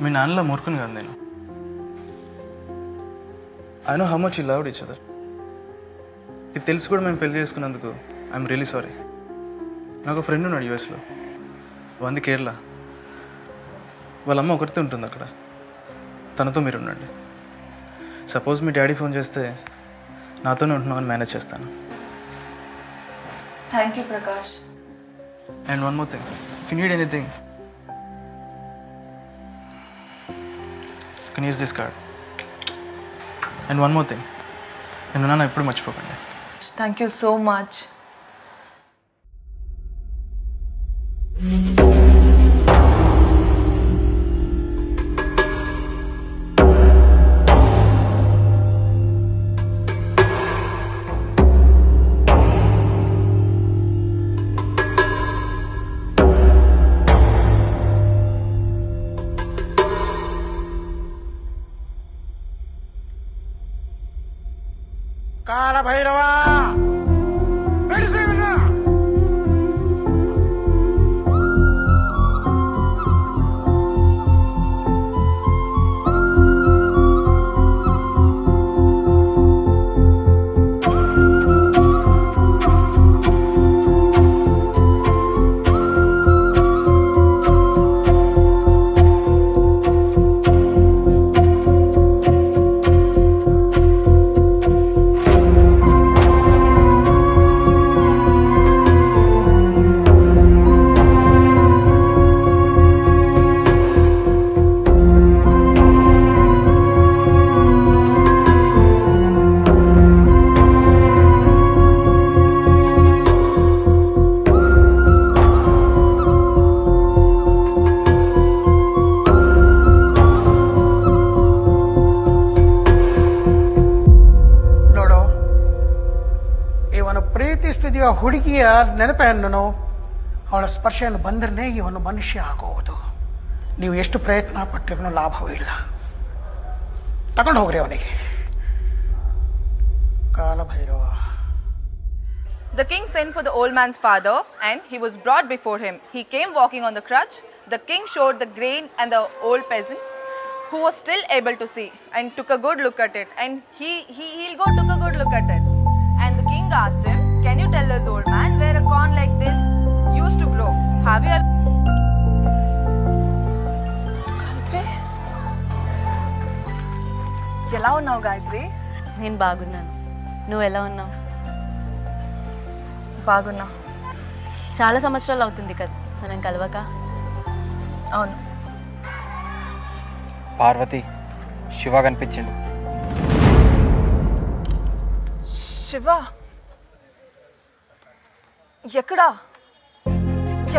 మీ నాన్నలో మూర్ఖుని కాదు నేను. I know how much you loved each other. ఇది తెలిసి కూడా మేము పెళ్లి చేసుకున్నందుకు ఐఎమ్ రియలీ సారీ. నాకు ఫ్రెండ్ ఉన్నాడు యూఎస్లో, వంది కేరళ. వాళ్ళ అమ్మ ఒకరితో ఉంటుంది అక్కడ. తనతో మీరు ఉండండి. సపోజ్ మీ డాడీ ఫోన్ చేస్తే నాతోనే ఉంటున్నామని మేనేజ్ చేస్తాను. Thank you Prakash. And one more thing, if you need anything you can use this card. And one more thing, నేను నాన్న ఎప్పుడు మర్చిపోకండి. Thank you so much. Kalabhairava ಪ್ರೀತಿಸ್ತಿದೆಯೋ ಹುಡುಗಿಯ ನೆನಪನ್ನು ಅವಳ ಸ್ಪರ್ಶವನ್ನು ಬಂದರೆ ಇವನು ಮನುಷ್ಯ ಆಗುವುದು. ನೀವು ಎಷ್ಟು ಪ್ರಯತ್ನ ಪಟ್ಟಿರೂ ಲಾಭವೂ ಇಲ್ಲ. ತಗೊಂಡು ಹೋಗ್ರಿ ಅವನಿಗೆ. Kalabhairava. The king sent for the old man's father and he was brought before him. He came walking on the crutch. The king showed the grain and the old peasant who was still able to see and took a good look at it, and he'll go took a good look at it. And the king asked him, "Can you tell us, old man, where a corn like this used to grow? Have you ever..." Gayatri? ఎలా ఉన్నావు గాయత్రి? నేను బాగున్నాను. నువ్వు ఎలా ఉన్నావు? బాగున్నా. చాలా సంవత్సరాలు అవుతుంది కదా మనం కలవక. అవును. పార్వతి, శివ కనిపించిండు. శివ?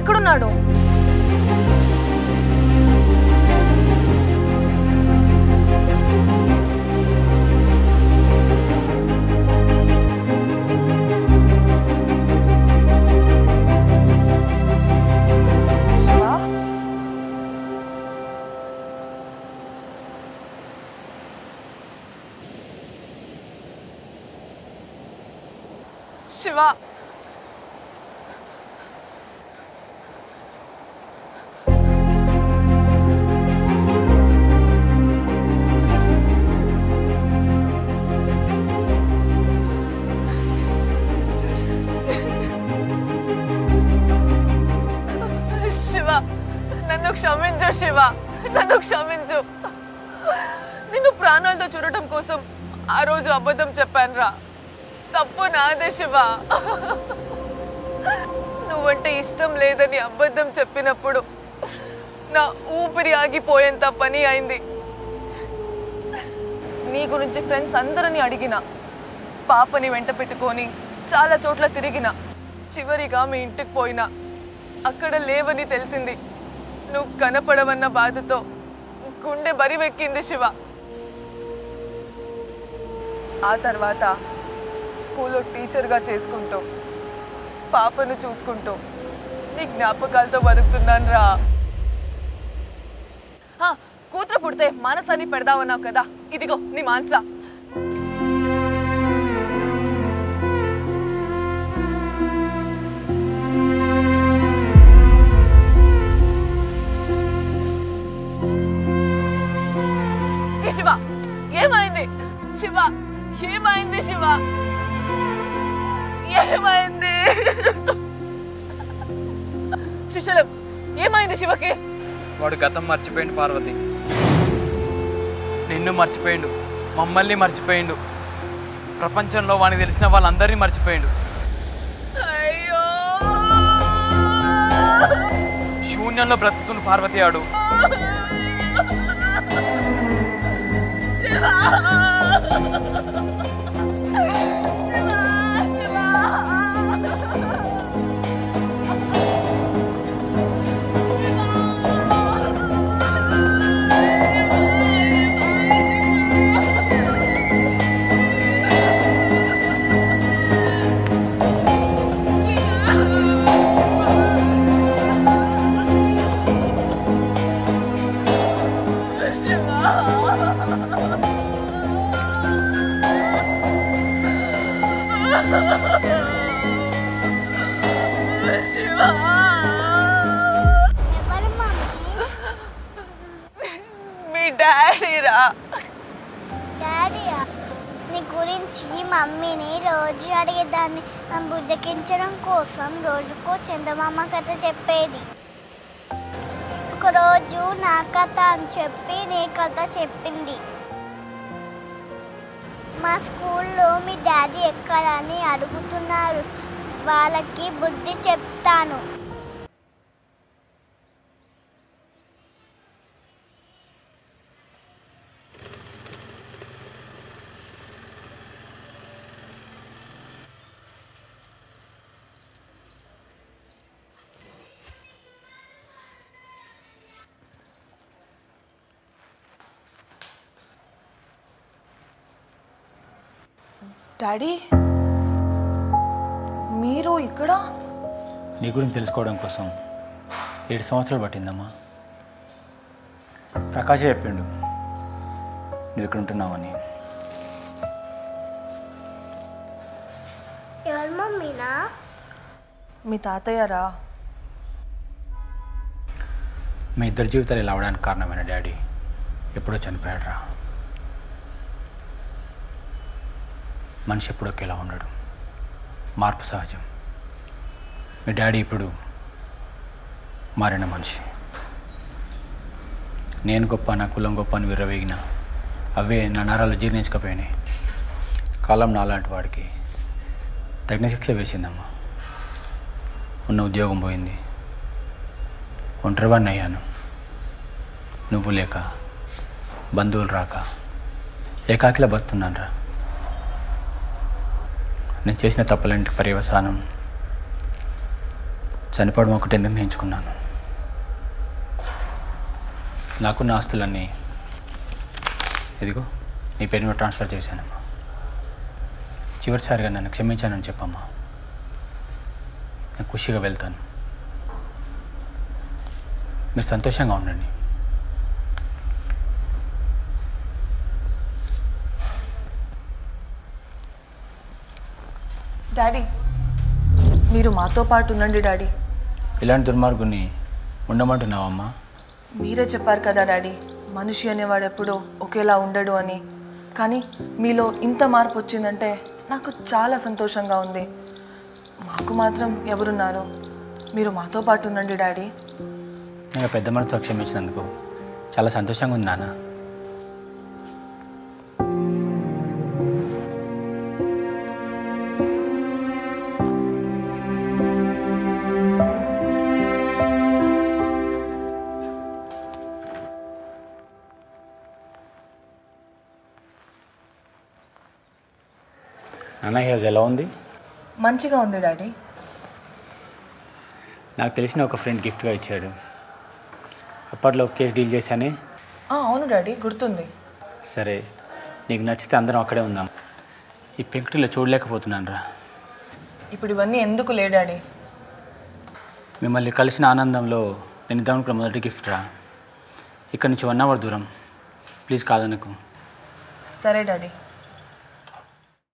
ఎక్కడున్నాడు? శివ, శివ, నన్ను క్షమించు. శివ, నన్ను క్షమించు. నిన్ను ప్రాణాలతో చూడటం కోసం ఆ రోజు అబద్ధం చెప్పాను రా. తప్పు నాదే శివ. నువ్వంటే ఇష్టం లేదని అబద్ధం చెప్పినప్పుడు నా ఊపిరి ఆగిపోయేంత పని అయింది. నీ గురించి ఫ్రెండ్స్ అందరినీ అడిగిన, పాపని వెంట పెట్టుకొని చాలా చోట్ల తిరిగిన, చివరిగా మీ ఇంటికి పోయినా అక్కడ లేవని తెలిసింది. నువ్వు కనపడవన్న బాధతో గుండె బరివెక్కింది శివ. ఆ తర్వాత స్కూల్లో టీచర్గా చేసుకుంటూ, పాపను చూసుకుంటూ నీ జ్ఞాపకాలతో బతుకుతున్నాను రా. కూతురు పుడితే మానసాన్ని పెడదామన్నావు కదా, ఇదిగో నీ మానస. ఏమైంది? శిశలం, ఏమైంది శివకి? వాడు గతం మర్చిపోయిండు పార్వతి. నిన్ను మర్చిపోయిండు, మమ్మల్ని మర్చిపోయిండు, ప్రపంచంలో వానికి తెలిసిన వాళ్ళందరినీ మర్చిపోయిండు. అయ్యో, శూన్యంలో బ్రతుకుతున్న పార్వతి ఆడు. మీ డాడీ రా. డాడీయా? నీ గురించి మమ్మీని రోజు అడిగేదాన్ని. నన్ను బుజ్జగించడం కోసం రోజుకో చందమామ కథ చెప్పేది. ఒకరోజు నా కథ అని చెప్పి నీ కథ చెప్పింది. మా స్కూల్లో మీ డాడీ ఎక్కడని అడుగుతున్నారు, వాళ్ళకి బుద్ధి చెప్తాను. డాడీ, మీరు ఇక్కడ? నీ గురించి తెలుసుకోవడం కోసం 7 సంవత్సరాలు పట్టిందమ్మా. ప్రకాష్ చెప్పిండు నువ్వు ఇక్కడ ఉంటున్నావని. ఎవరు మమ్మీనా? మీ తాతయ్యరా? మీ ఇద్దరి జీవితాలు ఇలా అవడానికి కారణమైన డాడీ ఎప్పుడో చనిపోయాడు రా. మనిషి ఎప్పుడు ఒకేలా ఉండడు, మార్పు సహజం. మీ డాడీ ఇప్పుడు మారిన మనిషి. నేను గొప్ప, నా కులం గొప్ప అని విర్రవేగిన అవే నా నరాలు జీర్ణించకపోయినాయి. కాలం నాలాంటి వాడికి తగిన శిక్ష వేసిందమ్మా. ఉన్న ఉద్యోగం పోయింది, ఒంటరివాడిని అయ్యాను. నువ్వు లేక, బంధువులు రాక ఏకాకిలా బతున్నాను రా. నేను చేసిన తప్పులంటి పర్యవసానం చనిపోవడం ఒకటే నిర్ణయించుకున్నాను. నాకున్న ఆస్తులన్నీ ఇదిగో నీ పేరు మీద ట్రాన్స్ఫర్ చేశానమ్మా. చివరిసారిగా నన్ను క్షమించానని చెప్పమ్మా. నేను ఖుషిగా వెళ్తాను. మీరు సంతోషంగా ఉండండి. డాడీ, మీరు మాతో పాటు ఉండండి డాడీ. ఇలాంటి దుర్మార్గుని ఉండమంటున్నావమ్మా? మీరే చెప్పారు కదా డాడీ, మనిషి అనేవాడు ఎప్పుడూ ఒకేలా ఉండడు అని. కానీ మీలో ఇంత మార్పు వచ్చిందంటే నాకు చాలా సంతోషంగా ఉంది. మాకు మాత్రం ఎవరున్నారు? మీరు మాతో పాటు ఉండండి డాడీ. నేను పెద్ద మనసుతో క్షమించినందుకు చాలా సంతోషంగా ఉంది నాన్న. నాన్న ఈరోజు ఎలా ఉంది? మంచిగా ఉంది డాడీ. నాకు తెలిసిన ఒక ఫ్రెండ్ గిఫ్ట్గా ఇచ్చాడు. అప్పట్లో ఒక కేసు డీల్ చేశానే. అవును డాడీ, గుర్తుంది. సరే, నీకు నచ్చితే అందరం అక్కడే ఉందాం. ఈ పెంకుటిలో చూడలేకపోతున్నాను రా. ఇప్పుడు ఇవన్నీ ఎందుకు లే డాడీ? మిమ్మల్ని కలిసిన ఆనందంలో నేను ఇద్దామనుకున్న మొదటి గిఫ్ట్ రా. ఇక్కడ నుంచి 1 hour దూరం. ప్లీజ్ కాదనుకు. సరే డాడీ.